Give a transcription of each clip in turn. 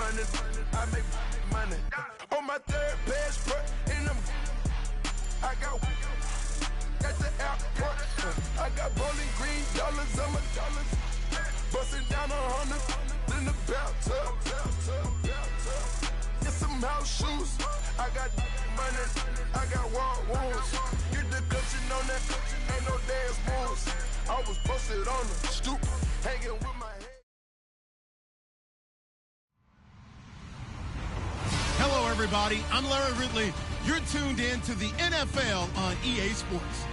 money, I make money. On my third best foot in them, I got the airport. I got bowling green dollars on my dollars. Busting down 100 in the bathtub. Get some house shoes. I got money, I got wild wounds. Get the cushion on that, ain't no dance moves. I was posted on the stoop, hanging with my head. Hello, everybody. I'm Larry Ridley. You're tuned in to the NFL on EA Sports.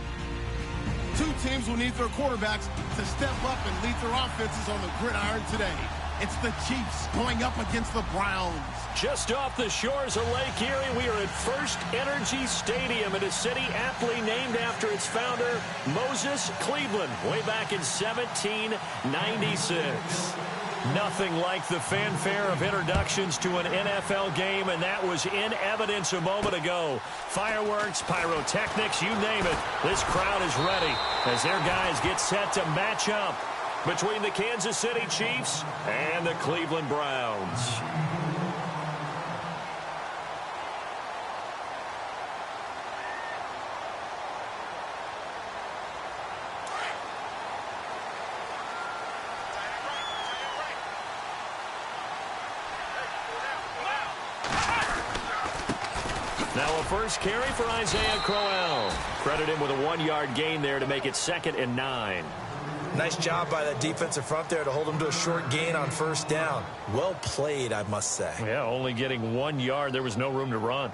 Two teams will need their quarterbacks to step up and lead their offenses on the gridiron today. It's the Chiefs going up against the Browns. Just off the shores of Lake Erie, we are at First Energy Stadium in a city aptly named after its founder, Moses Cleveland, way back in 1796. Nothing like the fanfare of introductions to an NFL game, and that was in evidence a moment ago. Fireworks, pyrotechnics, you name it. This crowd is ready as their guys get set to match up between the Kansas City Chiefs and the Cleveland Browns. Now a first carry for Isaiah Crowell. Credit him with a 1-yard gain there to make it 2nd and 9. Nice job by that defensive front there to hold him to a short gain on first down. Well played, I must say. Yeah, only getting 1 yard. There was no room to run.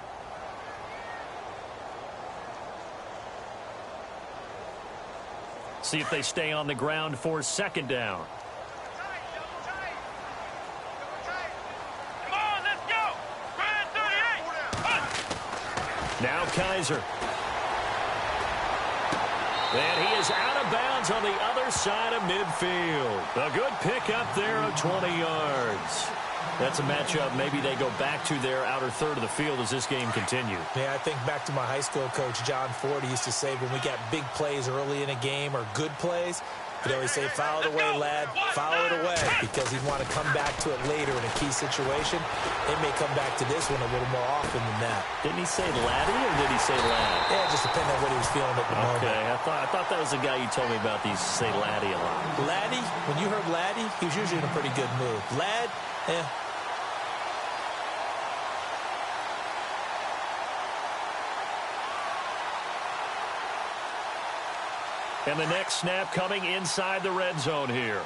See if they stay on the ground for 2nd down. Now Kaiser. And he is out of bounds on the other side of midfield. A good pickup there of 20 yards. That's a matchup maybe they go back to their outer third of the field as this game continues. Yeah, I think back to my high school coach, John Ford. He used to say when we got big plays early in a game or good plays, he'd always say, foul it away, lad, foul it away, because he'd want to come back to it later in a key situation. They may come back to this one a little more often than that. Didn't he say laddie or did he say lad? Yeah, just depending on what he was feeling at the moment. Okay, I thought that was the guy you told me about. These say laddie a lot. Laddie, when you heard laddie, he was usually in a pretty good mood. Lad, eh. And the next snap coming inside the red zone here.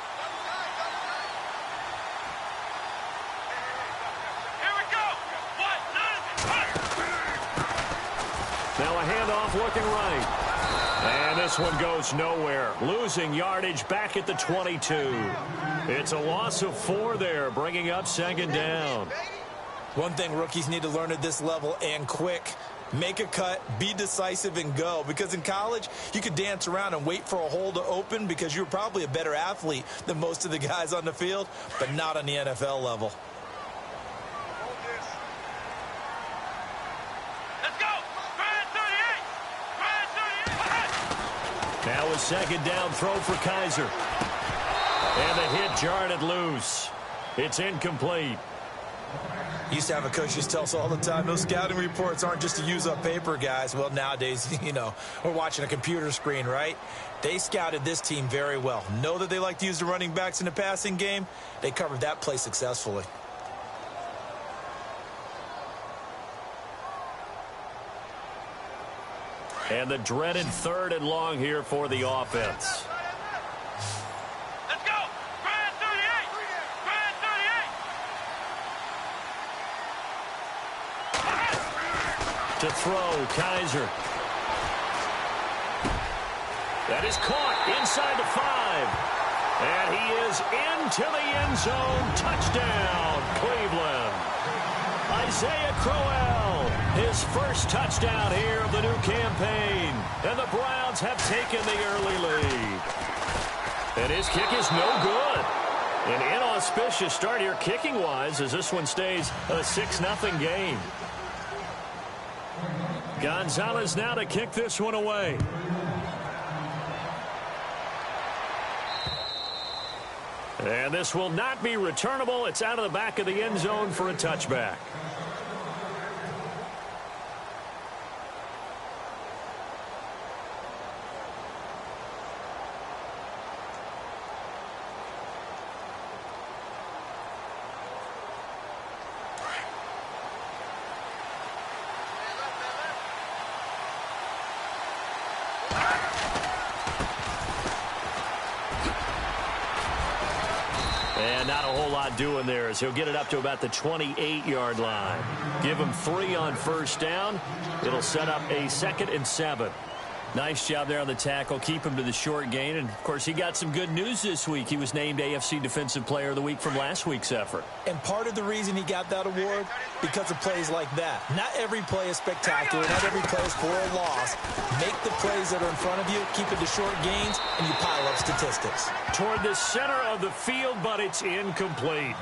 Here we go. Now a handoff looking right. And this one goes nowhere. Losing yardage back at the 22. It's a loss of 4 there, bringing up 2nd down. One thing rookies need to learn at this level, and quick. Make a cut, be decisive, and go. Because in college, you could dance around and wait for a hole to open because you're probably a better athlete than most of the guys on the field, but not on the NFL level. Let's go. Brad 38. Now a 2nd down throw for Kaiser. And the hit jarred it loose. It's incomplete. Used to have a coach used to tell us all the time, those scouting reports aren't just to use up paper, guys. Well, nowadays, you know, we're watching a computer screen, right? They scouted this team very well. Know that they like to use the running backs in the passing game. They covered that play successfully. And the dreaded 3rd and long here for the offense. Let's go. Brad 38. Brad 38. To throw, Kaiser. That is caught inside the 5. And he is into the end zone. Touchdown, Cleveland. Isaiah Crowell, his first touchdown here of the new campaign. And the Browns have taken the early lead. And his kick is no good. An inauspicious start here kicking-wise as this one stays a 6-0 game. Gonzalez now to kick this one away. And this will not be returnable. It's out of the back of the end zone for a touchback. And not a whole lot doing there as he'll get it up to about the 28-yard line. Give him 3 on first down. It'll set up a 2nd and 7. Nice job there on the tackle. Keep him to the short gain. And, of course, he got some good news this week. He was named AFC Defensive Player of the Week from last week's effort. And part of the reason he got that award, because of plays like that. Not every play is spectacular. Not every play is for a loss. Make the plays that are in front of you, keep it to short gains, and you pile up statistics. Toward the center of the field, but it's incomplete.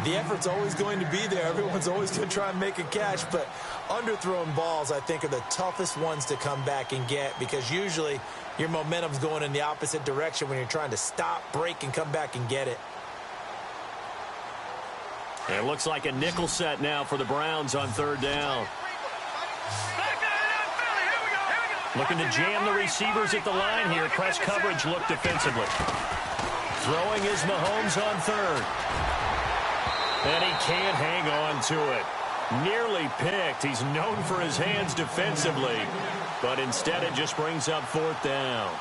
The effort's always going to be there. Everyone's always going to try and make a catch, but underthrown balls, I think, are the toughest ones to come back and get because usually your momentum's going in the opposite direction when you're trying to stop, break, and come back and get it. It looks like a nickel set now for the Browns on 3rd down. Looking to jam the receivers at the line here. Press coverage look defensively. Throwing is Mahomes on 3rd. And he can't hang on to it. Nearly picked. He's known for his hands defensively. But instead it just brings up 4th down.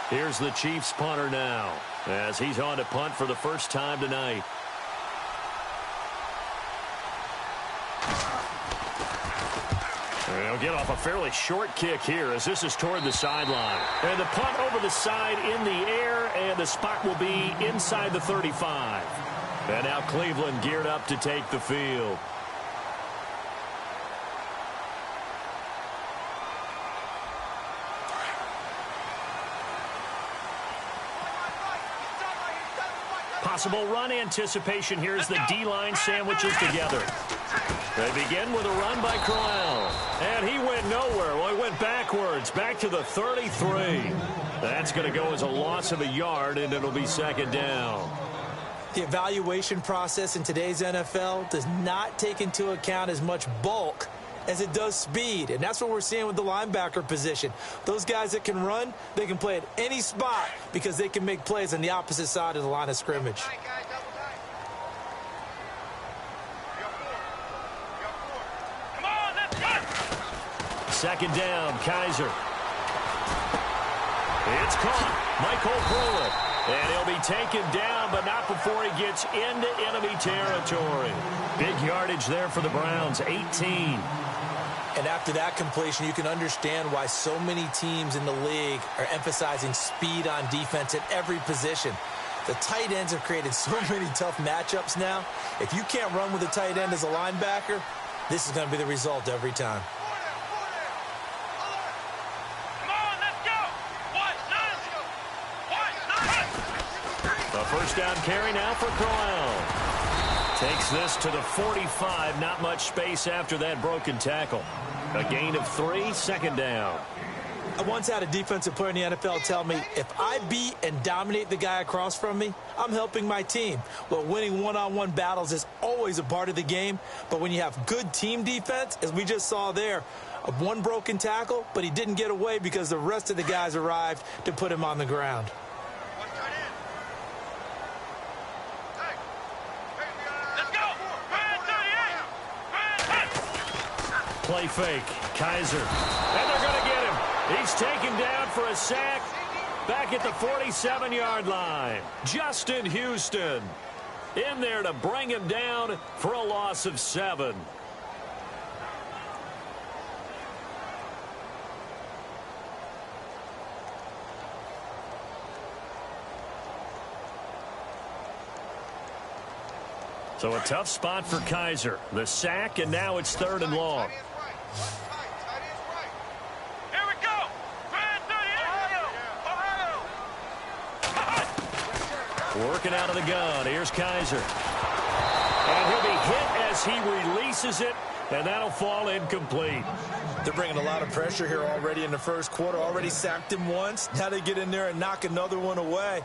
Here's the Chiefs punter now as he's on to punt for the first time tonight. They'll get off a fairly short kick here as this is toward the sideline. And the punt over the side in the air, and the spot will be inside the 35. And now Cleveland geared up to take the field. Possible run anticipation. Here's the D-line sandwiches together. They begin with a run by Crowell. And he went nowhere. Well, he went backwards, back to the 33. That's going to go as a loss of a yard, and it'll be 2nd down. The evaluation process in today's NFL does not take into account as much bulk as it does speed, and that's what we're seeing with the linebacker position. Those guys that can run, they can play at any spot because they can make plays on the opposite side of the line of scrimmage. Second down, Kaiser. It's caught. Michael Pruitt. And he'll be taken down, but not before he gets into enemy territory. Big yardage there for the Browns, 18. And after that completion, you can understand why so many teams in the league are emphasizing speed on defense at every position. The tight ends have created so many tough matchups now. If you can't run with a tight end as a linebacker, this is going to be the result every time. First down carry now for Crowell. Takes this to the 45. Not much space after that broken tackle. A gain of 3, 2nd down. I once had a defensive player in the NFL tell me, if I beat and dominate the guy across from me, I'm helping my team. Well, winning one-on-one battles is always a part of the game, but when you have good team defense, as we just saw there, one broken tackle, but he didn't get away because the rest of the guys arrived to put him on the ground. Play fake. Kaiser. And they're going to get him. He's taken down for a sack back at the 47-yard line. Justin Houston in there to bring him down for a loss of 7. So a tough spot for Kaiser. The sack, and now it's 3rd and long. Here we go. Working out of the gun. Here's Kaiser. And he'll be hit as as he releases it, and that'll fall incomplete. They're bringing a lot of pressure here already in the first quarter. Already sacked him once. Now they get in there and knock another one away.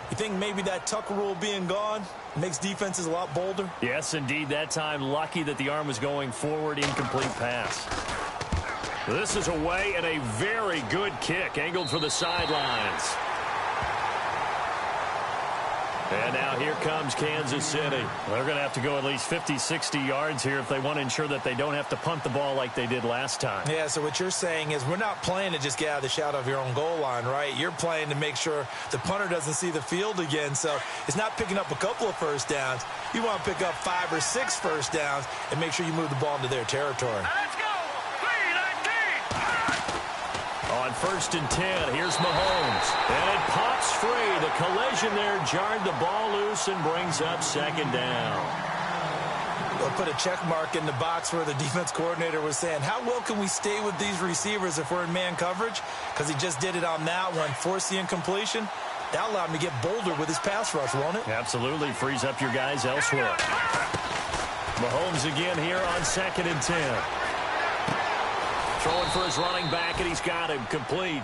You think maybe that Tucker rule being gone makes defenses a lot bolder? Yes, indeed. That time, lucky that the arm was going forward. Incomplete pass. This is away and a very good kick. Angled for the sidelines. And now here comes Kansas City. They're going to have to go at least 50, 60 yards here if they want to ensure that they don't have to punt the ball like they did last time. Yeah, so what you're saying is we're not playing to just get out of the shadow of your own goal line, right? You're playing to make sure the punter doesn't see the field again. So it's not picking up a couple of first downs. You want to pick up 5 or 6 first downs and make sure you move the ball into their territory. Let's go. 3-19. On 1st and 10, here's Mahomes. And it pops free. The collision there jarred the ball loose and brings up 2nd down. We'll put a check mark in the box where the defense coordinator was saying, how well can we stay with these receivers if we're in man coverage? Because he just did it on that one, forced the incompletion. That allowed him to get bolder with his pass rush, won't it? Absolutely. Frees up your guys elsewhere. Mahomes again here on 2nd and 10. Throwing for his running back, and he's got him complete.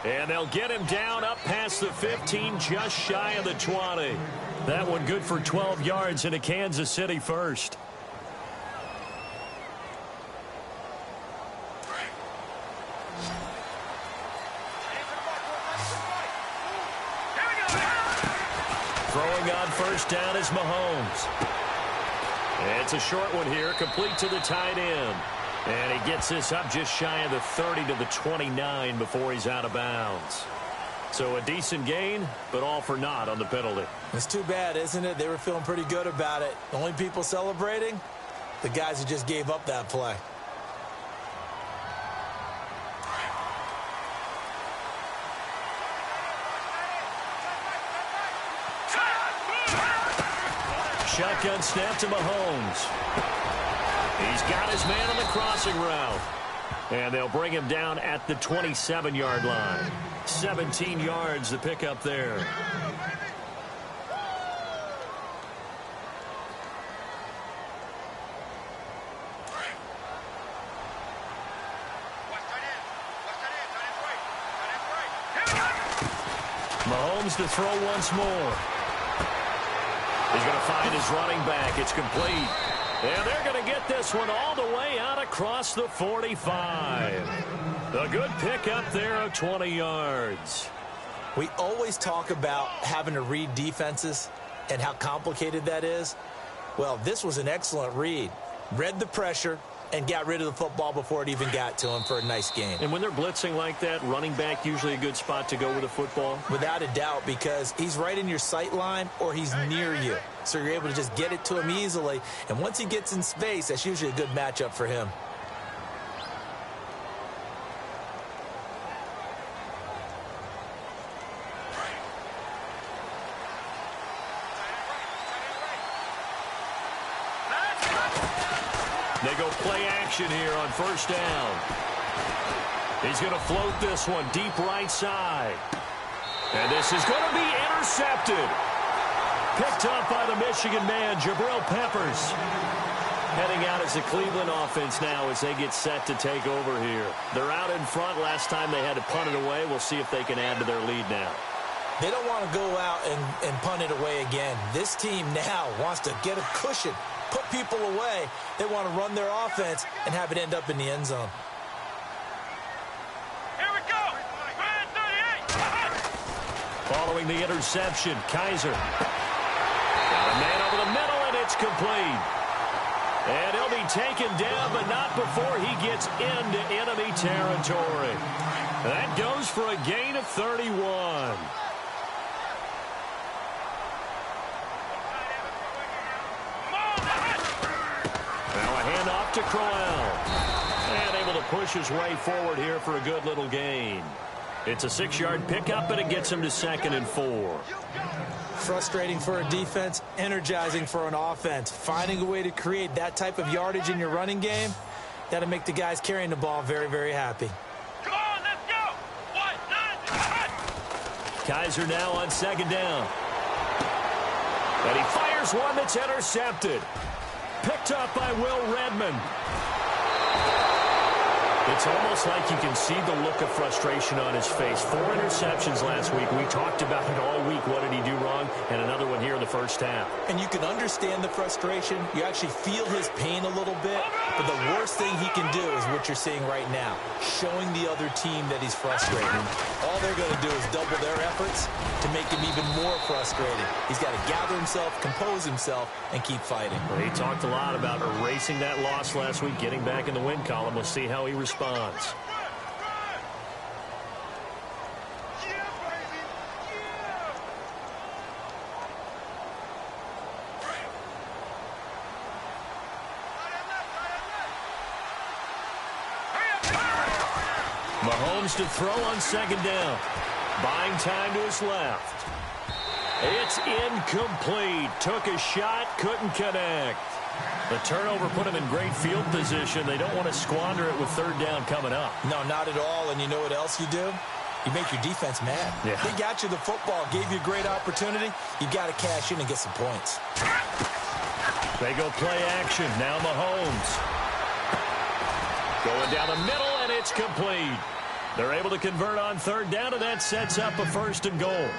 And they'll get him down up past the 15, just shy of the 20. That one good for 12 yards into Kansas City first. Throwing on 1st down is Mahomes. It's a short one here, complete to the tight end. And he gets this up just shy of the 30 to the 29 before he's out of bounds. So a decent gain, but all for naught on the penalty. It's too bad, isn't it? They were feeling pretty good about it. The only people celebrating, the guys who just gave up that play. Shotgun snap to Mahomes. He's got his man on the crossing route. And they'll bring him down at the 27-yard line. 17 yards to pick up there. Mahomes to throw once more. He's going to find his running back. It's complete. And they're going to get this one all the way out across the 45. A good pickup there of 20 yards. We always talk about having to read defenses and how complicated that is. Well, this was an excellent read. Read the pressure and got rid of the football before it even got to him for a nice game. And when they're blitzing like that, running back usually a good spot to go with the football? Without a doubt, because he's right in your sight line or he's near you. So you're able to just get it to him easily. And once he gets in space, that's usually a good matchup for him. They go play action here on 1st down. He's going to float this one deep right side. And this is going to be intercepted. Picked up by the Michigan man, Jabril Peppers. Heading out as the Cleveland offense now as they get set to take over here. They're out in front. Last time they had to punt it away. We'll see if they can add to their lead now. They don't want to go out and punt it away again. This team now wants to get a cushion, put people away. They want to run their offense and have it end up in the end zone. Here we go. 38. Following the interception, Kaiser. Got a man over the middle, and it's complete. And he'll be taken down, but not before he gets into enemy territory. That goes for a gain of 31. Now a handoff to Crowell. And able to push his way forward here for a good little gain. It's a 6-yard pickup, and it gets him to 2nd and 4. Frustrating for a defense, energizing for an offense. Finding a way to create that type of yardage in your running game, that'll make the guys carrying the ball very, very happy. Come on, let's go. 1, 9, Kaiser now on 2nd down. And he fires one that's intercepted. Picked up by Will Redmond. It's almost like you can see the look of frustration on his face. 4 interceptions last week. We talked about it all week. What did he do wrong? And another one here in the first half. And you can understand the frustration. You actually feel his pain a little bit. But the worst thing he can do is what you're seeing right now, showing the other team that he's frustrated. All they're going to do is double their efforts to make him even more frustrated. He's got to gather himself, compose himself, and keep fighting. Well, he talked a lot about erasing that loss last week, getting back in the win column. We'll see how he responds. Mahomes to throw on second down. Buying time to his left. It's incomplete. Took a shot, couldn't connect. The turnover put him in great field position. They don't want to squander it with third down coming up. No, not at all. And you know what else you do? You make your defense mad. Yeah. They got you the football, gave you a great opportunity. You got to cash in and get some points. They go play action. Now Mahomes. Going down the middle, and it's complete. They're able to convert on third down, and that sets up a 1st and goal.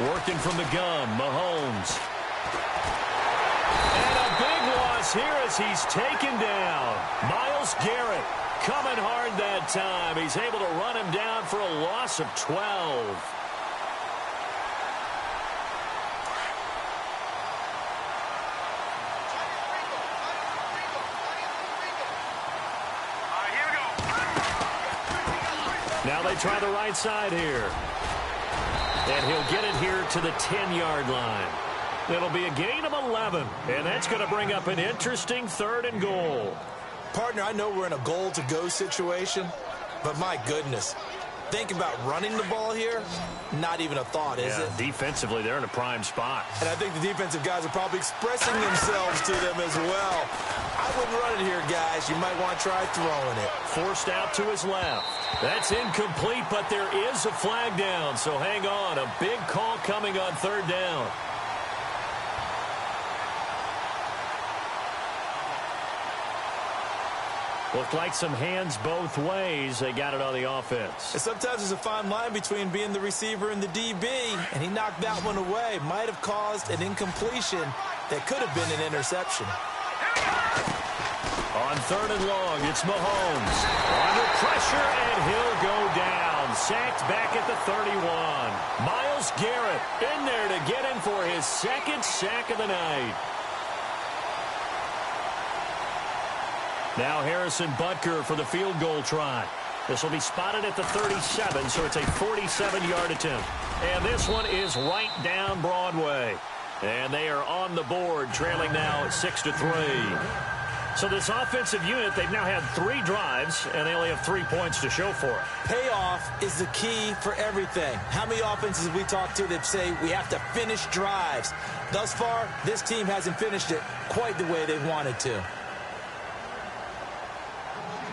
Working from the gun, Mahomes. And a big loss here as he's taken down. Myles Garrett coming hard that time. He's able to run him down for a loss of 12. Now they try the right side here. And he'll get it here to the 10-yard line. It'll be a gain of 11. And that's going to bring up an interesting 3rd and goal. Partner, I know we're in a goal-to-go situation, but my goodness. Think about running the ball here. Not even a thought, is it? Defensively, they're in a prime spot. And I think the defensive guys are probably expressing themselves to them as well. I wouldn't run it here, guys. You might want to try throwing it. Forced out to his left. That's incomplete, but there is a flag down, so hang on. A big call coming on third down. Looked like some hands both ways. They got it on the offense. And sometimes there's a fine line between being the receiver and the DB, and he knocked that one away. Might have caused an incompletion that could have been an interception. On 3rd and long, it's Mahomes. Under pressure, and he'll go down. Sacked back at the 31. Myles Garrett in there to get him for his 2nd sack of the night. Now Harrison Butker for the field goal try. This will be spotted at the 37, so it's a 47-yard attempt. And this one is right down Broadway. And they are on the board, trailing now 6-3. So this offensive unit, they've now had 3 drives, and they only have 3 points to show for it. Payoff is the key for everything. How many offenses we talked to that say we have to finish drives? Thus far, this team hasn't finished it quite the way they wanted to.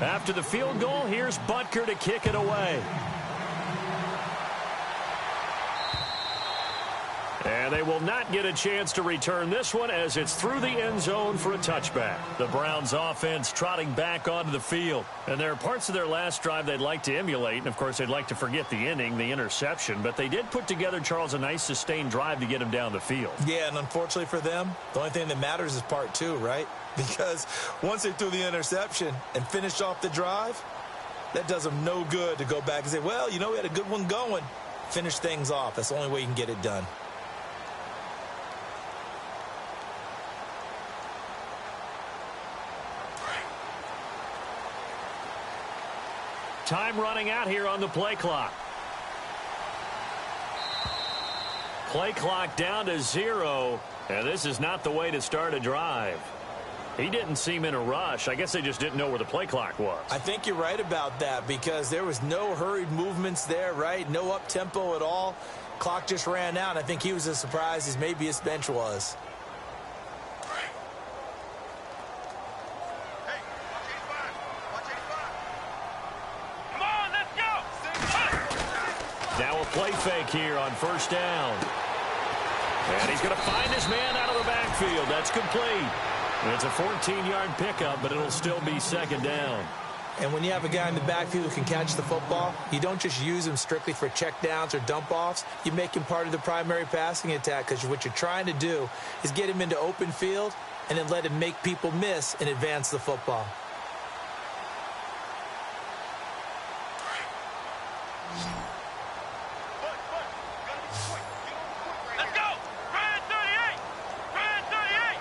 After the field goal, here's Butker to kick it away. And they will not get a chance to return this one as it's through the end zone for a touchback. The Browns offense trotting back onto the field. And there are parts of their last drive they'd like to emulate. And, of course, they'd like to forget the inning, the interception. But they did put together, Charles, a nice sustained drive to get him down the field. Yeah, and unfortunately for them, the only thing that matters is part 2, right? Because once they threw the interception and finished off the drive, that does them no good to go back and say, well, you know, we had a good one going. Finish things off. That's the only way you can get it done. Time running out here on the play clock. Play clock down to 0, and this is not the way to start a drive. He didn't seem in a rush. I guess they just didn't know where the play clock was. I think you're right about that because there was no hurried movements there, right? No up-tempo at all. Clock just ran out. I think he was as surprised as maybe his bench was. Now a play fake here on first down. And he's going to find his man out of the backfield. That's complete. It's a 14-yard pickup, but it'll still be second down. And when you have a guy in the backfield who can catch the football, you don't just use him strictly for checkdowns or dump-offs. You make him part of the primary passing attack, because what you're trying to do is get him into open field and then let him make people miss and advance the football. Let's go! Ryan 38! Ryan 38!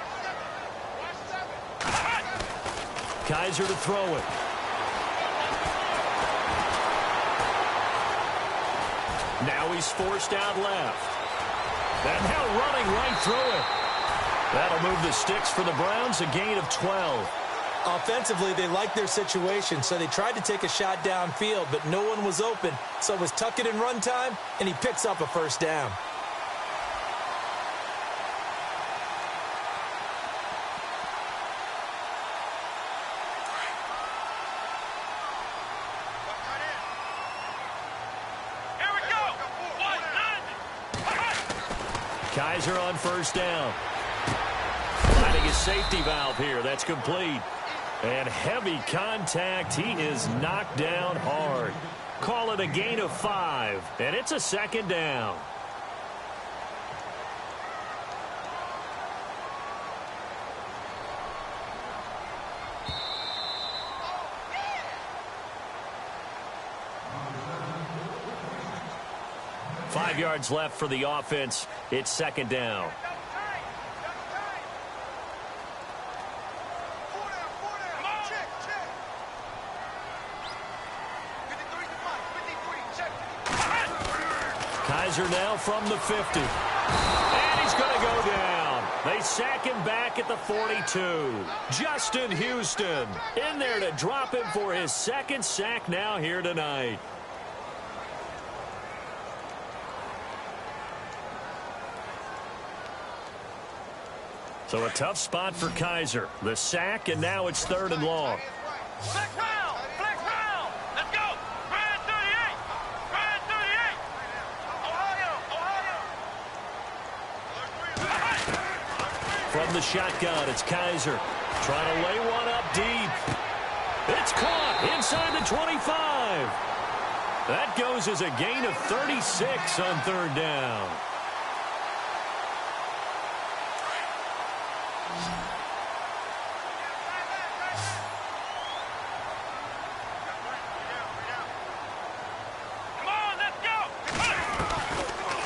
Kaiser to throw it. Now he's forced out left. And now running right through it. That'll move the sticks for the Browns, a gain of 12. Offensively, they liked their situation, so they tried to take a shot downfield, but no one was open. So it was tuck it in run time, and he picks up a first down. Here we go! 1-9! Kaiser on first down. Finding his safety valve here. That's complete. And heavy contact. He is knocked down hard. Call it a gain of 5. And it's a second down. Five yards left for the offense. It's second down. Kaiser now from the 50. And he's going to go down. They sack him back at the 42. Justin Houston in there to drop him for his second sack now here tonight. So a tough spot for Kaiser. The sack, and now it's third and long. Flex round! Flex round! Let's go! Ryan 38! Ryan 38! Ohio! From the shotgun, it's Kaiser trying to lay one up deep. It's caught inside the 25. That goes as a gain of 36 on third down.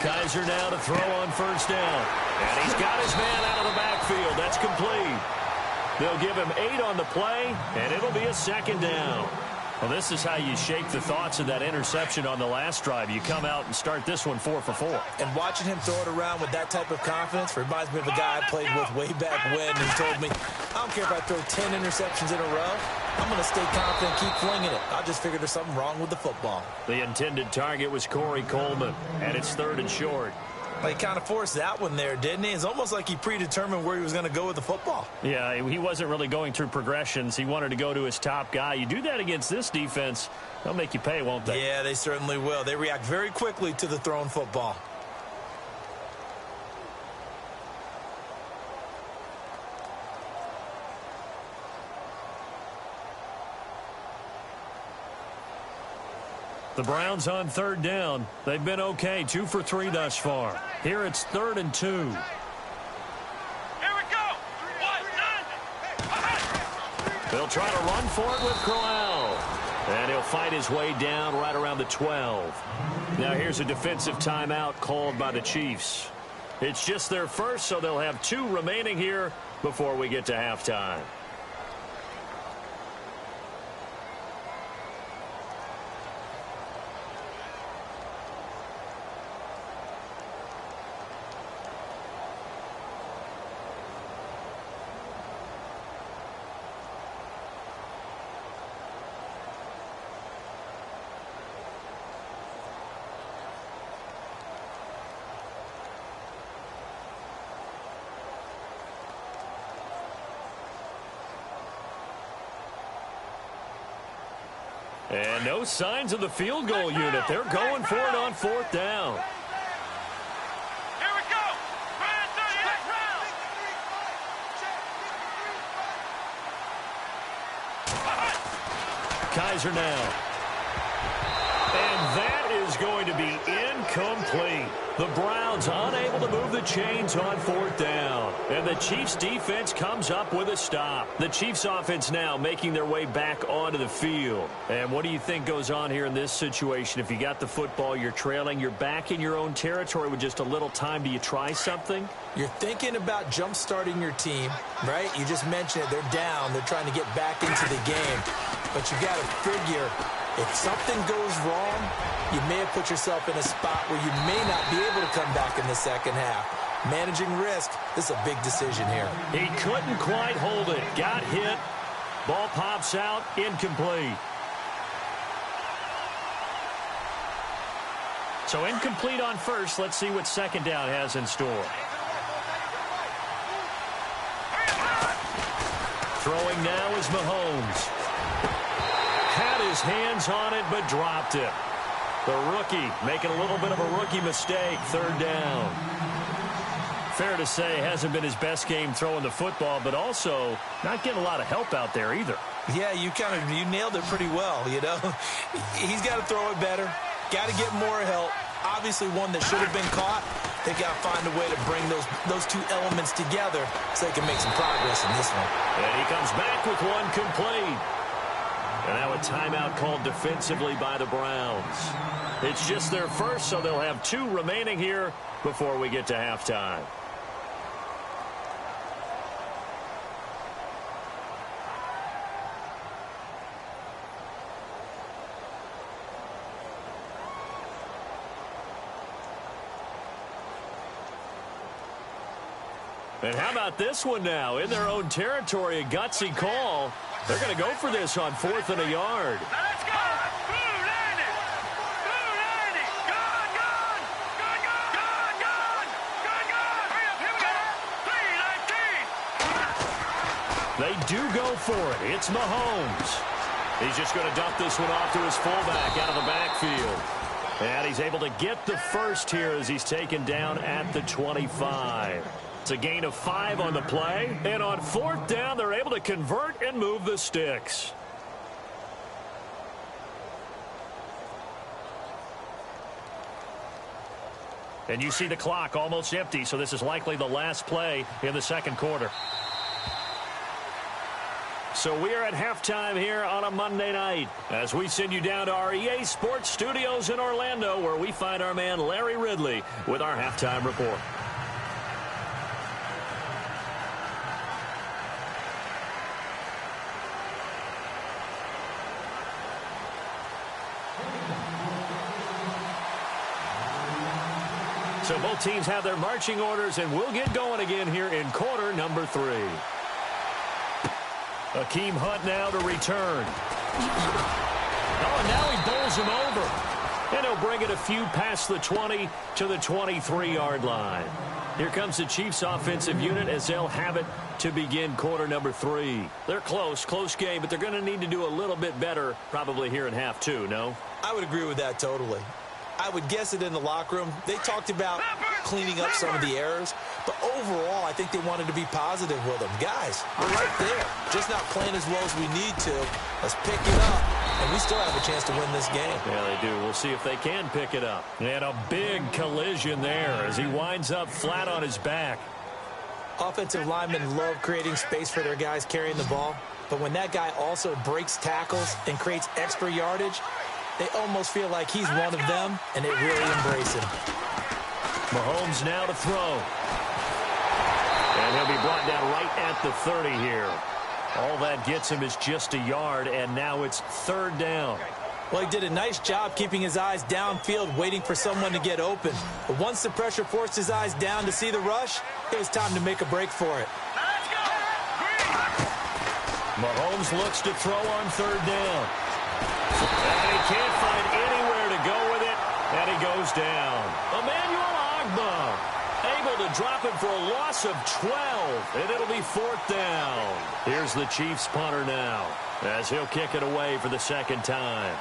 Kaiser now to throw on first down. And he's got his man out of the backfield. That's complete. They'll give him 8 on the play, and it'll be a second down. Well, this is how you shake the thoughts of that interception on the last drive. You come out and start this one 4 for 4. And watching him throw it around with that type of confidence reminds me of a guy I played with way back when who told me, I don't care if I throw 10 interceptions in a row. I'm going to stay confident, keep flinging it. I just figured there's something wrong with the football. The intended target was Corey Coleman, and it's third and short. Well, he kind of forced that one there, didn't he? It's almost like he predetermined where he was going to go with the football. Yeah, he wasn't really going through progressions. He wanted to go to his top guy. You do that against this defense, they'll make you pay, won't they? Yeah, they certainly will. They react very quickly to the thrown football. The Browns on third down. They've been okay, 2 for 3 thus far. Here it's 3rd and 2. Here we go! 1-9! They'll try to run for it with Crowell. And he'll fight his way down right around the 12. Now here's a defensive timeout called by the Chiefs. It's just their first, so they'll have 2 remaining here before we get to halftime. And no signs of the field goal unit. They're going for it on 4th down. Here we go. Brand 38 round. Kaiser now. And that is going to be incomplete. The Browns unable to move the chains on 4th down. And the Chiefs defense comes up with a stop. The Chiefs offense now making their way back onto the field. And what do you think goes on here in this situation? If you got the football, you're trailing, you're back in your own territory with just a little time. Do you try something? You're thinking about jump-starting your team, right? You just mentioned it. They're down. They're trying to get back into the game. But you got to figure, if something goes wrong, you may have put yourself in a spot where you may not be able to come back in the second half. Managing risk, this is a big decision here. He couldn't quite hold it. Got hit. Ball pops out. Incomplete. So incomplete on first. Let's see what second down has in store. Throwing now is Mahomes. Had his hands on it, but dropped it. The rookie making a little bit of a rookie mistake. 3rd down. Fair to say, hasn't been his best game throwing the football, but also not getting a lot of help out there either. Yeah, you nailed it pretty well, you know. He's got to throw it better. Got to get more help. Obviously one that should have been caught. They got to find a way to bring those two elements together so they can make some progress in this one. And he comes back with one complete. And now a timeout called defensively by the Browns. It's just their first, so they'll have 2 remaining here before we get to halftime. And how about this one now? In their own territory, a gutsy call. They're going to go for this on 4th and a yard. Now let's go. Blue landing. Blue landing. Gone, gone. Gone, gone. Gone, gone. Gone, gone. Hurry up. Here we go. 3-19. They do go for it. It's Mahomes. He's just going to dump this one off to his fullback out of the backfield. And he's able to get the first here as he's taken down at the 25. It's a gain of 5 on the play. And on 4th down, they're able to convert and move the sticks. And you see the clock almost empty, so this is likely the last play in the second quarter. So we are at halftime here on a Monday night as we send you down to our EA Sports Studios in Orlando, where we find our man Larry Ridley with our halftime report. So both teams have their marching orders, and we'll get going again here in quarter number 3. Akeem Hunt now to return. Oh, and now he bowls him over. And he'll bring it a few past the 20 to the 23-yard line. Here comes the Chiefs offensive unit as they'll have it to begin quarter number 3. They're close game, but they're going to need to do a little bit better probably here in half 2, no? I would agree with that totally. I would guess it in the locker room. They talked about cleaning up some of the errors, but overall, I think they wanted to be positive with them. Guys, we're right there. Just not playing as well as we need to. Let's pick it up, and we still have a chance to win this game. Yeah, they do. We'll see if they can pick it up. And a big collision there as he winds up flat on his back. Offensive linemen love creating space for their guys carrying the ball, but when that guy also breaks tackles and creates extra yardage, they almost feel like he's one of them, and they really embrace him. Mahomes now to throw. And he'll be brought down right at the 30 here. All that gets him is just a yard, and now it's 3rd down. Well, he did a nice job keeping his eyes downfield, waiting for someone to get open. But once the pressure forced his eyes down to see the rush, it was time to make a break for it. Let's go. Mahomes looks to throw on 3rd down. And he can't find anywhere to go with it, and he goes down. Emmanuel Ogbah. Able to drop it for a loss of 12, and it'll be 4th down. Here's the Chiefs punter now, as he'll kick it away for the second time.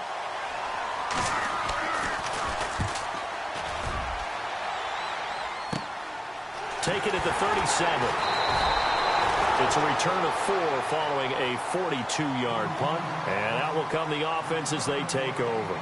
Take it at the 37. It's a return of 4 following a 42-yard punt, and out will come the offense as they take over.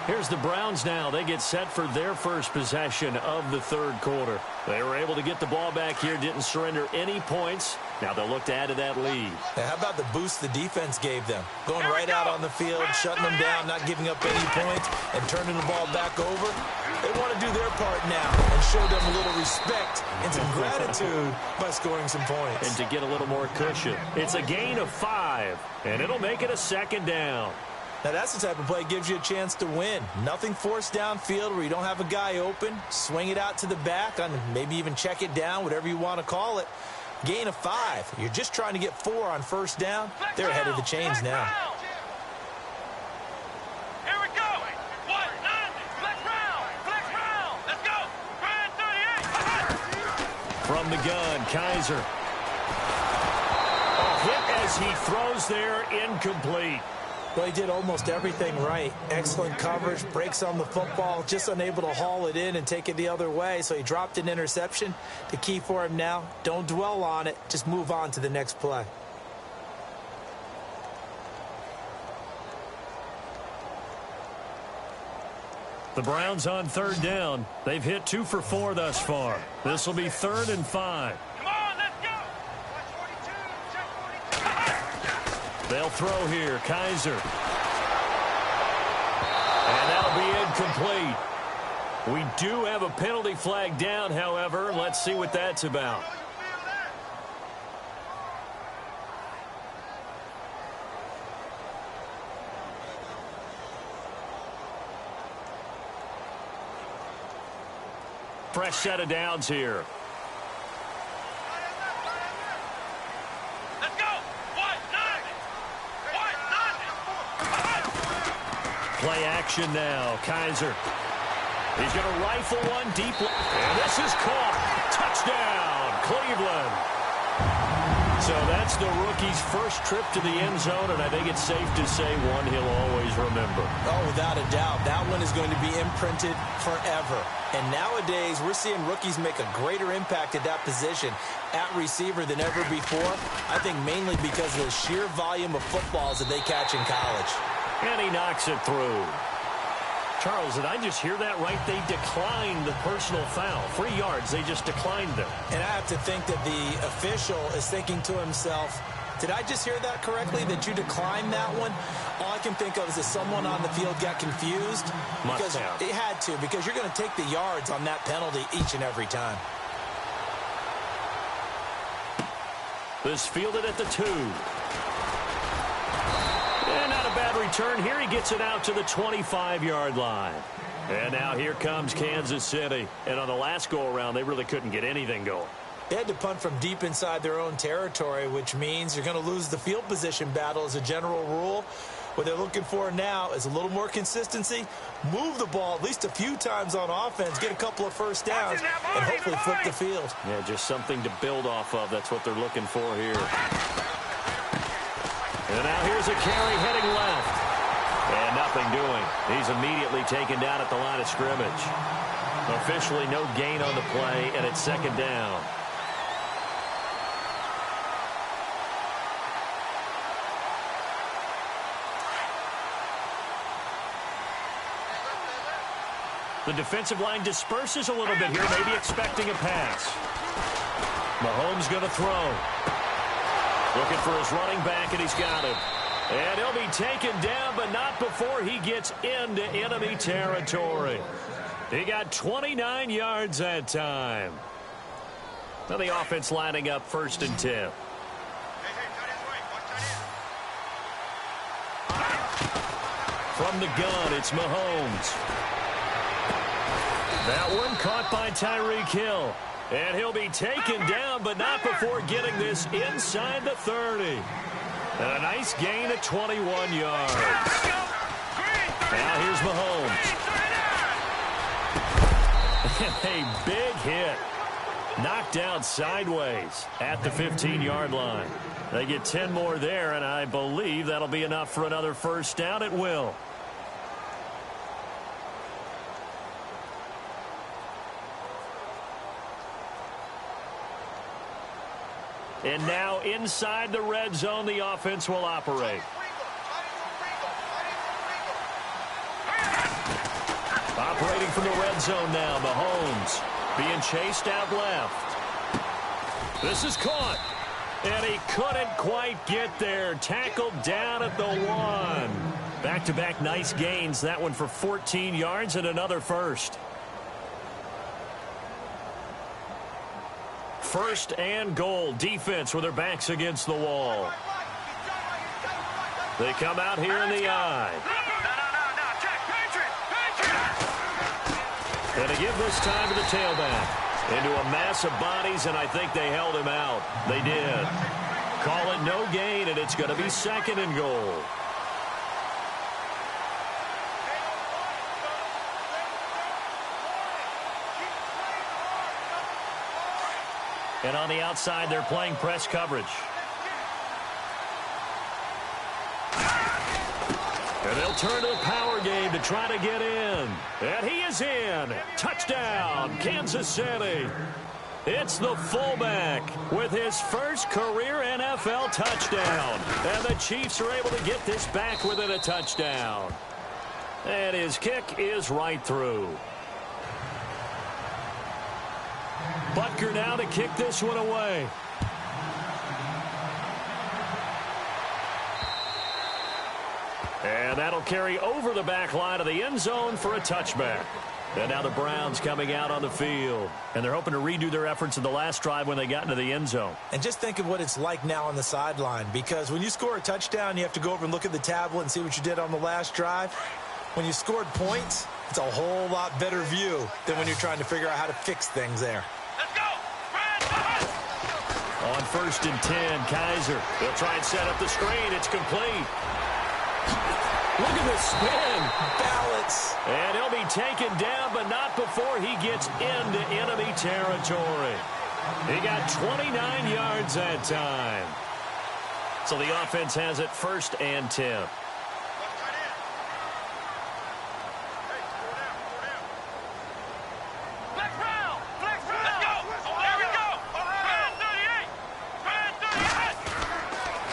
Here's the Browns now. They get set for their first possession of the third quarter. They were able to get the ball back here, didn't surrender any points. Now they'll look to add to that lead. Now, how about the boost the defense gave them? Going right out on the field, shutting them down, not giving up any points, and turning the ball back over. They want to do their part now and show them a little respect and some gratitude by scoring some points. And to get a little more cushion. It's a gain of 5, and it'll make it a second down. Now, that's the type of play that gives you a chance to win. Nothing forced downfield where you don't have a guy open. Swing it out to the back, and maybe even check it down, whatever you want to call it. Gain of 5. You're just trying to get 4 on first down. They're ahead of the chains now. Here we go. 1, 9, flex round. Let's go. Brand 38. From the gun, Kaiser. A hit as he throws there, incomplete. Well, he did almost everything right. Excellent coverage, breaks on the football, just unable to haul it in and take it the other way. So he dropped an interception. The key for him now, don't dwell on it. Just move on to the next play. The Browns on third down. They've hit 2 for 4 thus far. This will be 3rd and 5. Come on, let's go. Check 42. They'll throw here. Kaiser. And that'll be incomplete. We do have a penalty flag down, however. Let's see what that's about. Fresh set of downs here. Let's go. 1, 9. Play action now. Kaiser. He's going to rifle one deep. And this is caught. Touchdown, Cleveland. So that's the rookie's first trip to the end zone, and I think it's safe to say one he'll always remember. Oh, without a doubt. That one is going to be imprinted forever. And nowadays, we're seeing rookies make a greater impact at that position at receiver than ever before. I think mainly because of the sheer volume of footballs that they catch in college. And he knocks it through. Charles, did I just hear that right? They declined the personal foul. 3 yards, they just declined them. And I have to think that the official is thinking to himself, did I just hear that correctly, that you declined that one? All I can think of is that someone on the field got confused. Must have. It had to, because you're going to take the yards on that penalty each and every time. This fielded at the 2. And not a bad return here. He gets it out to the 25-yard line. And now here comes Kansas City. And on the last go-around, they really couldn't get anything going. They had to punt from deep inside their own territory, which means you're going to lose the field position battle as a general rule. What they're looking for now is a little more consistency, move the ball at least a few times on offense, get a couple of first downs, and hopefully flip the field. Yeah, just something to build off of. That's what they're looking for here. And now here's a carry heading left. And nothing doing. He's immediately taken down at the line of scrimmage. Officially no gain on the play, and it's second down. The defensive line disperses a little bit here, maybe expecting a pass. Mahomes going to throw. Looking for his running back, and he's got him. And he'll be taken down, but not before he gets into enemy territory. He got 29 yards that time. Now the offense lining up 1st and 10. From the gun, it's Mahomes. That one caught by Tyreek Hill. And he'll be taken down, but not before getting this inside the 30. And a nice gain of 21 yards. Now here's Mahomes. And a big hit. Knocked down sideways at the 15-yard line. They get 10 more there, and I believe that'll be enough for another first down. It will. And now inside the red zone, the offense will operate. Operating from the red zone now, Mahomes being chased out left. This is caught. And he couldn't quite get there. Tackled down at the 1. Back-to-back nice gains. That one for 14 yards and another first. First and goal. Defense with their backs against the wall. They come out here in the eye. And to give this time to the tailback. Into a mass of bodies, and I think they held him out. They did. Call it no gain, and it's going to be second and goal. And on the outside, they're playing press coverage. And they'll turn to the power game to try to get in. And he is in. Touchdown, Kansas City. It's the fullback with his first career NFL touchdown. And the Chiefs are able to get this back within a touchdown. And his kick is right through. Butker now to kick this one away. And that'll carry over the back line of the end zone for a touchback. And now the Browns coming out on the field. And they're hoping to redo their efforts in the last drive when they got into the end zone. And just think of what it's like now on the sideline. Because when you score a touchdown, you have to go over and look at the tablet and see what you did on the last drive. When you scored points, it's a whole lot better view than when you're trying to figure out how to fix things there. Let's go! On 1st and 10, Kaiser. They'll try and set up the screen. It's complete. Look at the spin. Balance. And he'll be taken down, but not before he gets into enemy territory. He got 29 yards that time. So the offense has it 1st and 10.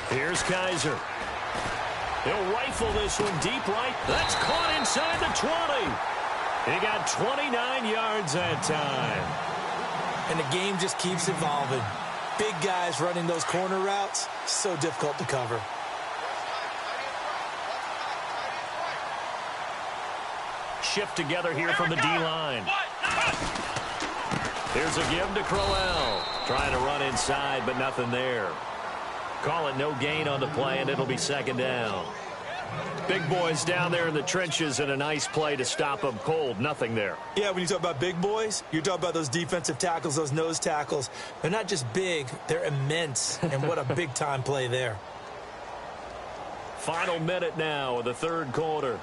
Here's Kaiser. He'll rifle this one deep right. That's caught inside the 20. He got 29 yards that time. And the game just keeps evolving. Big guys running those corner routes, so difficult to cover. Shift together here from the D-line. Here's a give to Crowell. Trying to run inside, but nothing there. Call it no gain on the play, and it'll be 2nd down. Big boys down there in the trenches, and a nice play to stop them cold. Nothing there. Yeah, when you talk about big boys, you're talking about those defensive tackles, those nose tackles. They're not just big, they're immense, and what a big-time play there. Final minute now of the 3rd quarter.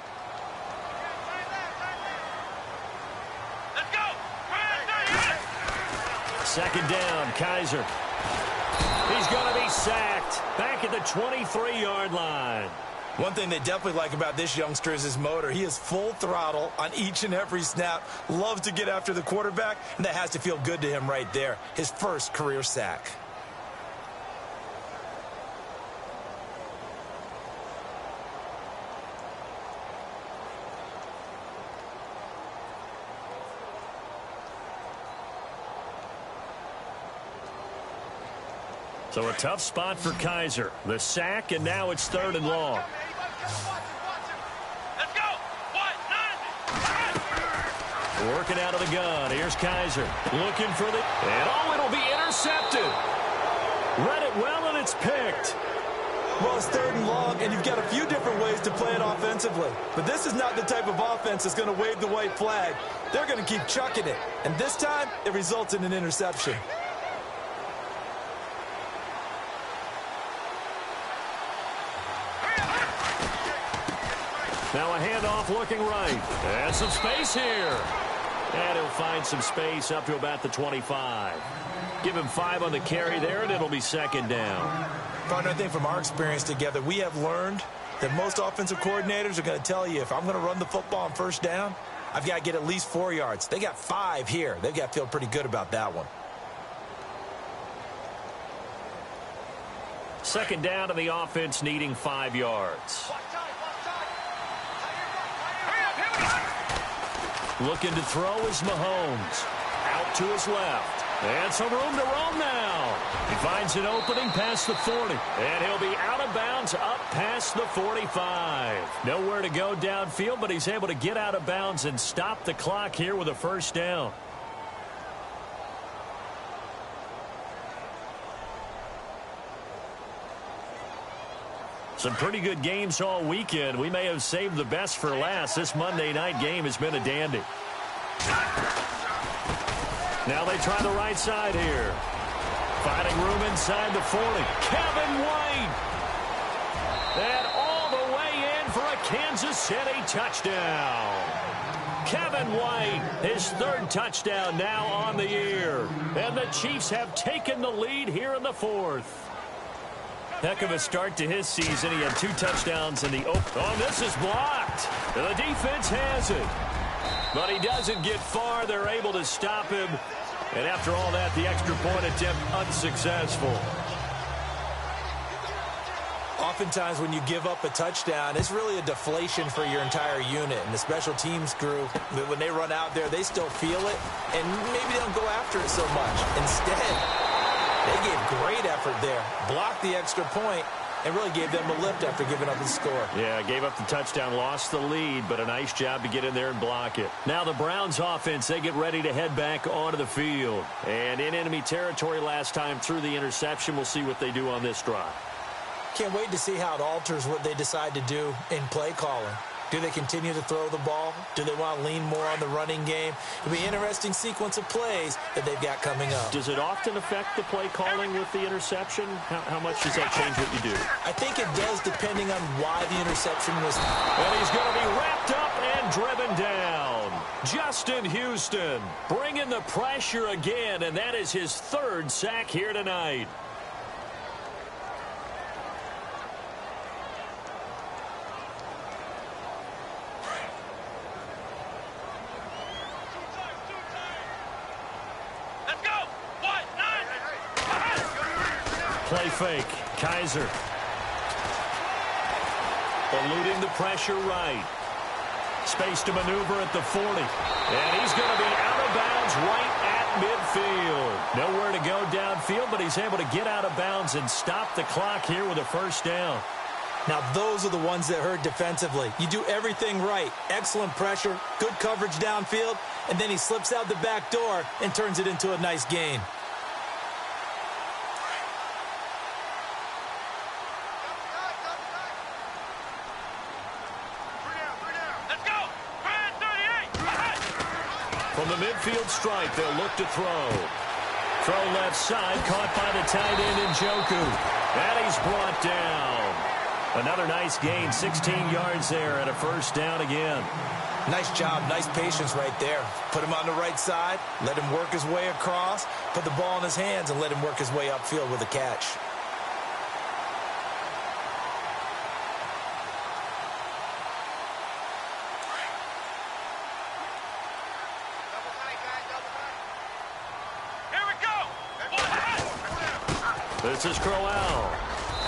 Let's go! 2nd down, Kaiser. He's going to be sacked back at the 23-yard line. One thing they definitely like about this youngster is his motor. He is full throttle on each and every snap. Loves to get after the quarterback, and that has to feel good to him right there. His first career sack. So a tough spot for Kaiser. The sack, and now it's 3rd and long. Let's go! Working out of the gun. Here's Kaiser. Looking for the... And oh, it'll be intercepted. Read it well, and it's picked. Well, it's 3rd and long, and you've got a few different ways to play it offensively. But this is not the type of offense that's going to wave the white flag. They're going to keep chucking it. And this time, it results in an interception. Now a handoff looking right. And some space here. And he'll find some space up to about the 25. Give him 5 on the carry there, and it'll be second down. Partner, I think from our experience together, we have learned that most offensive coordinators are going to tell you, if I'm going to run the football on first down, I've got to get at least 4 yards. They got 5 here. They've got to feel pretty good about that one. Second down to the offense, needing 5 yards. Looking to throw is Mahomes. Out to his left. And some room to roam now. He finds an opening past the 40. And he'll be out of bounds up past the 45. Nowhere to go downfield, but he's able to get out of bounds and stop the clock here with a first down. Some pretty good games all weekend. We may have saved the best for last. This Monday night game has been a dandy. Now they try the right side here. Finding room inside the 40. Kevin White. And all the way in for a Kansas City touchdown. Kevin White, his 3rd touchdown now on the year. And the Chiefs have taken the lead here in the 4th. Heck of a start to his season. He had 2 touchdowns in the open. Oh, this is blocked. The defense has it. But he doesn't get far. They're able to stop him. And after all that, the extra point attempt unsuccessful. Oftentimes when you give up a touchdown, it's really a deflation for your entire unit. And the special teams crew, when they run out there, they still feel it. And maybe they don't go after it so much. Instead, they gave great effort there. Blocked the extra point and really gave them a lift after giving up the score. Yeah, gave up the touchdown, lost the lead, but a nice job to get in there and block it. Now the Browns offense, they get ready to head back onto the field. And in enemy territory last time through the interception. We'll see what they do on this drive. Can't wait to see how it alters what they decide to do in play calling. Do they continue to throw the ball? Do they want to lean more on the running game? It'll be an interesting sequence of plays that they've got coming up. Does it often affect the play calling with the interception? How much does that change what you do? I think it does, depending on why the interception was. And he's going to be wrapped up and driven down. Justin Houston bringing the pressure again, and that is his 3rd sack here tonight. Play fake. Kaiser. Eluding the pressure right. Space to maneuver at the 40. And he's going to be out of bounds right at midfield. Nowhere to go downfield, but he's able to get out of bounds and stop the clock here with a first down. Now, those are the ones that hurt defensively. You do everything right. Excellent pressure, good coverage downfield, and then he slips out the back door and turns it into a nice gain. From the midfield stripe, they'll look to throw. Throw left side, caught by the tight end Njoku. And he's brought down. Another nice gain, 16 yards there, and a first down again. Nice job, nice patience right there. Put him on the right side, let him work his way across, put the ball in his hands, and let him work his way upfield with a catch. This is Crowell.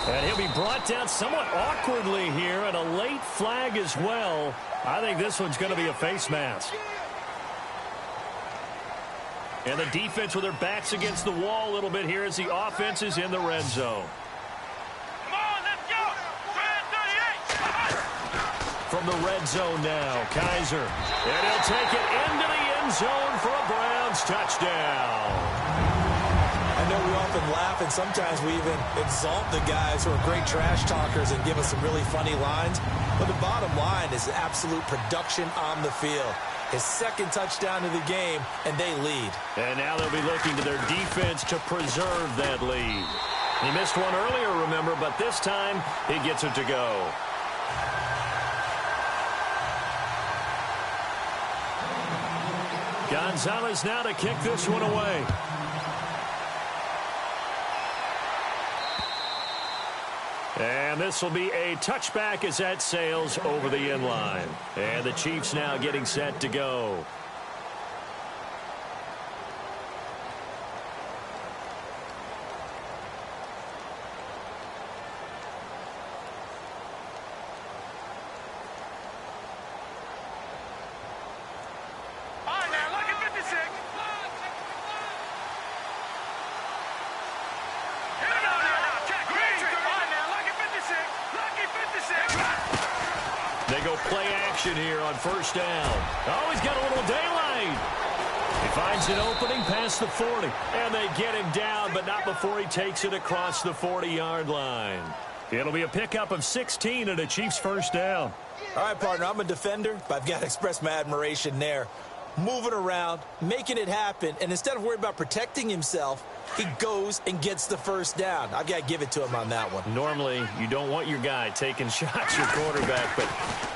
And he'll be brought down somewhat awkwardly here, and a late flag as well. I think this one's going to be a face mask. And the defense with their backs against the wall a little bit here as the offense is in the red zone. Come on, let's go! Red 38! From the red zone now, Kaiser. And he'll take it into the end zone for a Browns touchdown. I know we often laugh, and sometimes we even exalt the guys who are great trash talkers and give us some really funny lines. But the bottom line is absolute production on the field. His 2nd touchdown of the game, and they lead. And now they'll be looking to their defense to preserve that lead. He missed one earlier, remember, but this time he gets it to go. Gonzalez now to kick this one away. And this will be a touchback as that sails over the end line. And the Chiefs now getting set to go. They go play action here on first down. Oh, he's got a little daylight. He finds an opening past the 40. And they get him down, but not before he takes it across the 40-yard line. It'll be a pickup of 16 and a Chiefs first down. All right, partner, I'm a defender, but I've got to express my admiration there. Moving around, making it happen, and instead of worrying about protecting himself, he goes and gets the first down. I've got to give it to him on that one. Normally, you don't want your guy taking shots, your quarterback, but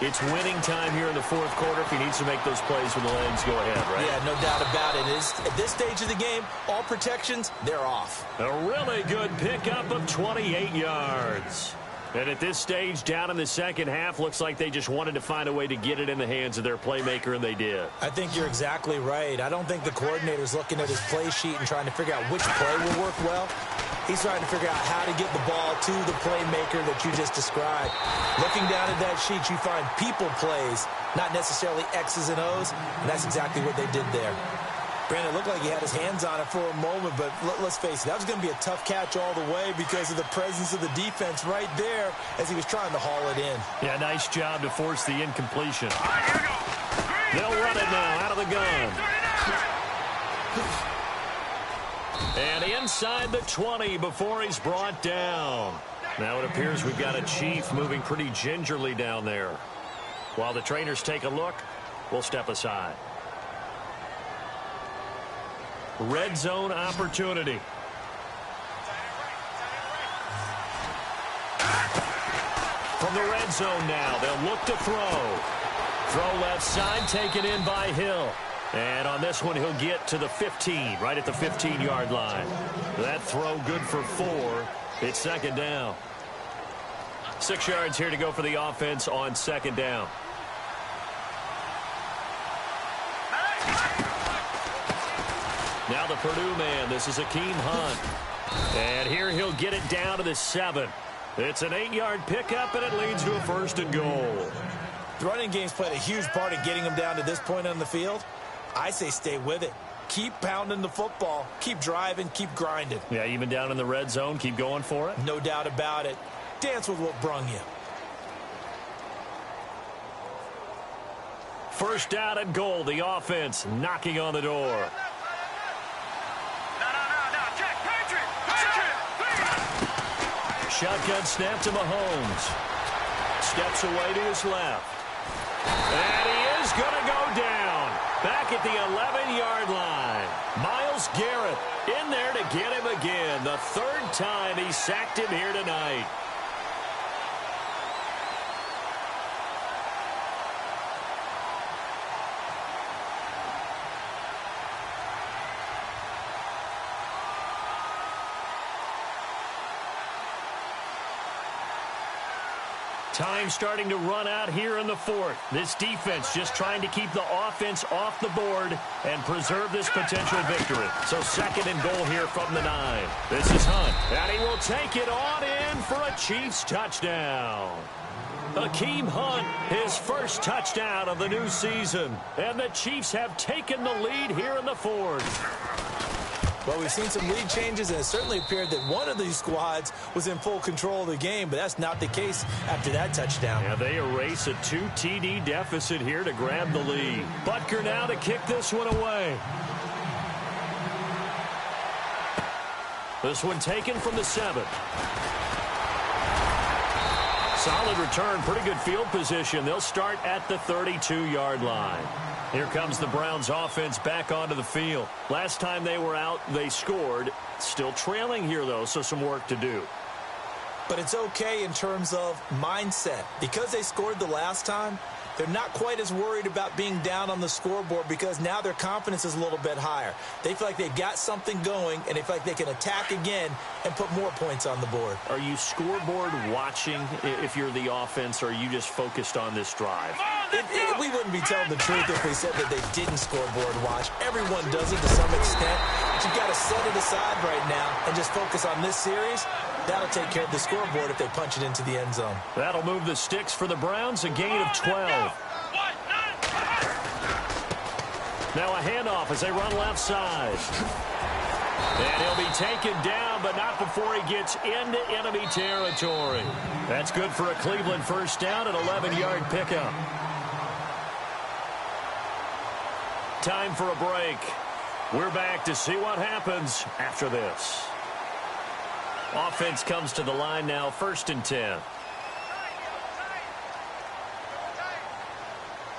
it's winning time here in the fourth quarter. If he needs to make those plays with the legs, go ahead, right? Yeah, no doubt about it. At this stage of the game, all protections, they're off. A really good pickup of 28 yards. And at this stage, down in the second half, looks like they just wanted to find a way to get it in the hands of their playmaker, and they did. I think you're exactly right. I don't think the coordinator's looking at his play sheet and trying to figure out which play will work well. He's trying to figure out how to get the ball to the playmaker that you just described. Looking down at that sheet, you find people plays, not necessarily X's and O's, and that's exactly what they did there. Brandon, it looked like he had his hands on it for a moment, but let's face it, that was going to be a tough catch all the way because of the presence of the defense right there as he was trying to haul it in. Yeah, nice job to force the incompletion. They'll run it now out of the gun. And inside the 20 before he's brought down. Now it appears we've got a Chief moving pretty gingerly down there. While the trainers take a look, we'll step aside. Red zone opportunity. From the red zone now, they'll look to throw. Throw left side, taken in by Hill. And on this one, he'll get to the 15, right at the 15-yard line. That throw good for 4. It's second down. 6 yards here to go for the offense on second down. Now the Purdue man, this is Akeem Hunt. And here he'll get it down to the 7. It's an 8-yard pickup, and it leads to a first and goal. The running game's played a huge part in getting him down to this point on the field. I say stay with it. Keep pounding the football. Keep driving. Keep grinding. Yeah, even down in the red zone, keep going for it. No doubt about it. Dance with what brung you. First down and goal, the offense knocking on the door. Shotgun snap to Mahomes. Steps away to his left. And he is going to go down. Back at the 11-yard line. Myles Garrett in there to get him again. The third time he sacked him here tonight. Time starting to run out here in the fourth. This defense just trying to keep the offense off the board and preserve this potential victory. So second and goal here from the 9. This is Hunt, and he will take it on in for a Chiefs touchdown. Akeem Hunt, his first touchdown of the new season. And the Chiefs have taken the lead here in the fourth. Well, we've seen some lead changes, and it certainly appeared that one of these squads was in full control of the game, but that's not the case after that touchdown. Yeah, they erase a 2 TD deficit here to grab the lead. Butker now to kick this one away. This one taken from the 7. Solid return, pretty good field position. They'll start at the 32-yard line. Here comes the Browns offense back onto the field. Last time they were out, they scored. Still trailing here, though, so some work to do. But it's okay in terms of mindset. Because they scored the last time, They're not quite as worried about being down on the scoreboard because now their confidence is a little bit higher. They feel like they've got something going, and they feel like they can attack again and put more points on the board. Are you scoreboard watching if you're the offense, or are you just focused on this drive? We wouldn't be telling the truth if we said that they didn't scoreboard watch. Everyone does it to some extent. But you've got to set it aside right now and just focus on this series. That'll take care of the scoreboard if they punch it into the end zone. That'll move the sticks for the Browns, a gain of 12. Now a handoff as they run left side. And he'll be taken down, but not before he gets into enemy territory. That's good for a Cleveland first down, an 11-yard pickup. Time for a break. We're back to see what happens after this. Offense comes to the line now, 1st and 10.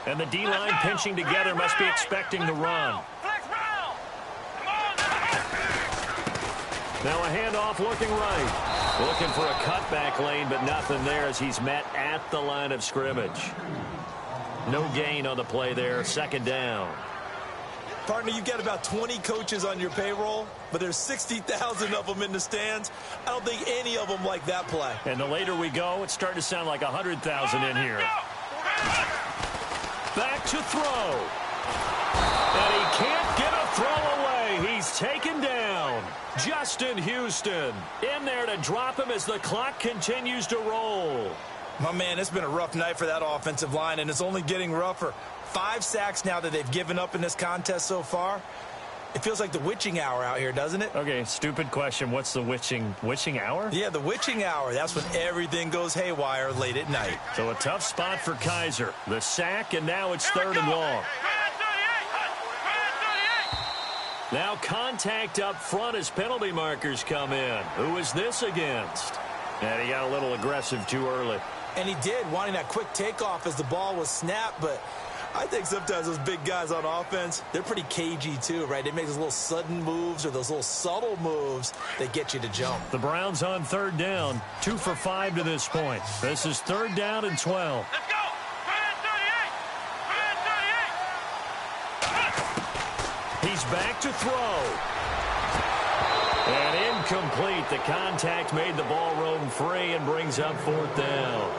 And the D-line pinching together must be expecting the run. Now a handoff looking right. Looking for a cutback lane, but nothing there as he's met at the line of scrimmage. No gain on the play there, 2nd down. Partner, you've got about 20 coaches on your payroll, but there's 60,000 of them in the stands. I don't think any of them like that play. And the later we go, it's starting to sound like 100,000 in here. Back to throw. And he can't get a throw away. He's taken down. Justin Houston in there to drop him as the clock continues to roll. My man, it's been a rough night for that offensive line, and it's only getting rougher. 5 sacks now that they've given up in this contest so far. It feels like the witching hour out here, doesn't it? Okay, stupid question. What's the witching hour? Yeah, the witching hour. That's when everything goes haywire late at night. So a tough spot for Kaiser. The sack, and now it's 3rd and long. Now contact up front as penalty markers come in. Who is this against? And he got a little aggressive too early. And he did, wanting that quick takeoff as the ball was snapped, but I think sometimes those big guys on offense, they're pretty cagey too, right? They make those little sudden moves or those little subtle moves that get you to jump. The Browns on 3rd down, 2 for 5 to this point. This is 3rd down and 12. Let's go. 38. He's back to throw. And incomplete. The contact made the ball roam free and brings up 4th down.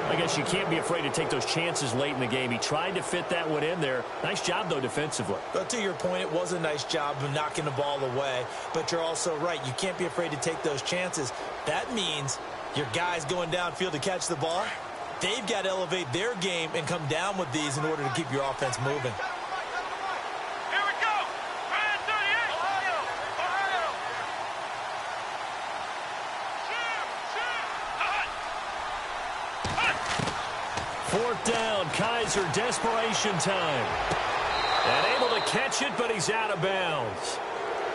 I guess you can't be afraid to take those chances late in the game. He tried to fit that one in there. Nice job, though, defensively. But to your point, it was a nice job of knocking the ball away. But you're also right. You can't be afraid to take those chances. That means your guys going downfield to catch the ball, they've got to elevate their game and come down with these in order to keep your offense moving. Here we go. 38. Ohio. 4th down, Kaiser, desperation time. And able to catch it, but he's out of bounds.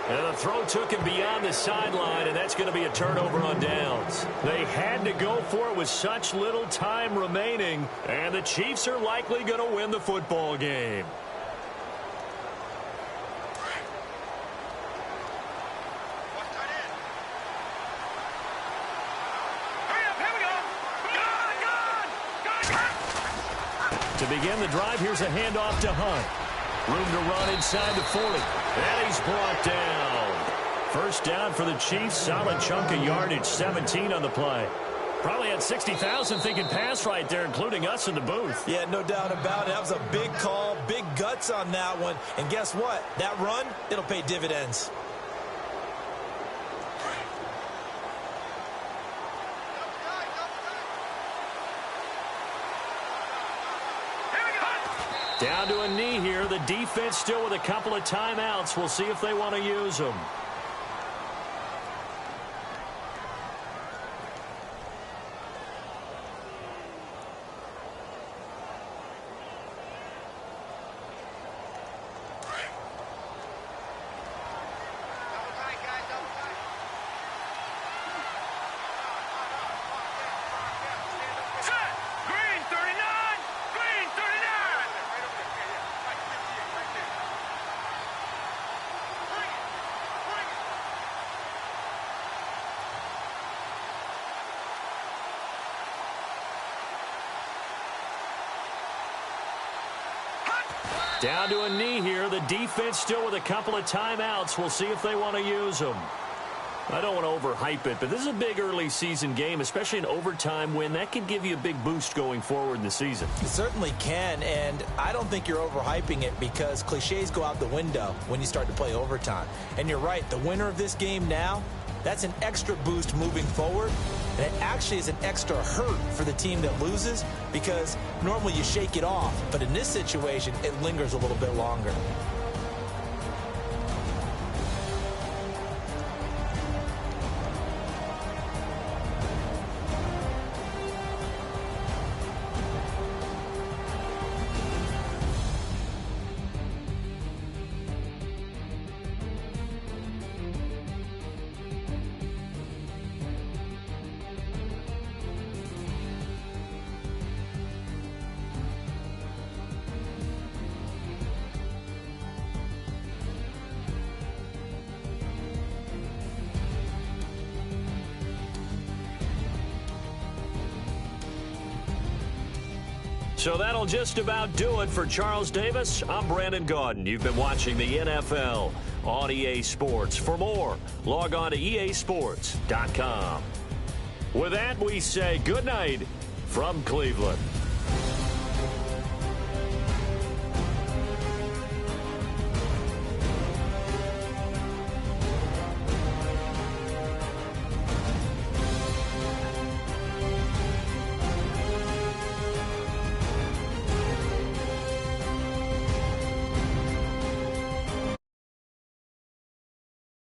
And the throw took him beyond the sideline, and that's going to be a turnover on downs. They had to go for it with such little time remaining, and the Chiefs are likely going to win the football game. To begin the drive, here's a handoff to Hunt. Room to run inside the 40. And he's brought down. First down for the Chiefs. Solid chunk of yardage, 17 on the play. Probably had 60,000 thinking pass right there, including us in the booth. Yeah, no doubt about it. That was a big call, big guts on that one. And guess what? That run, it'll pay dividends. Down to a knee here. The defense still with a couple of timeouts. We'll see if they want to use them. Down to a knee here. The defense still with a couple of timeouts. We'll see if they want to use them. I don't want to overhype it, but this is a big early season game, especially an overtime win. That can give you a big boost going forward in the season. It certainly can, and I don't think you're overhyping it because cliches go out the window when you start to play overtime. And you're right, the winner of this game now, that's an extra boost moving forward. And it actually is an extra hurt for the team that loses because normally you shake it off. But in this situation, it lingers a little bit longer. So that'll just about do it for Charles Davis. I'm Brandon Gaudin. You've been watching the NFL on EA Sports. For more, log on to easports.com. With that, we say good night from Cleveland.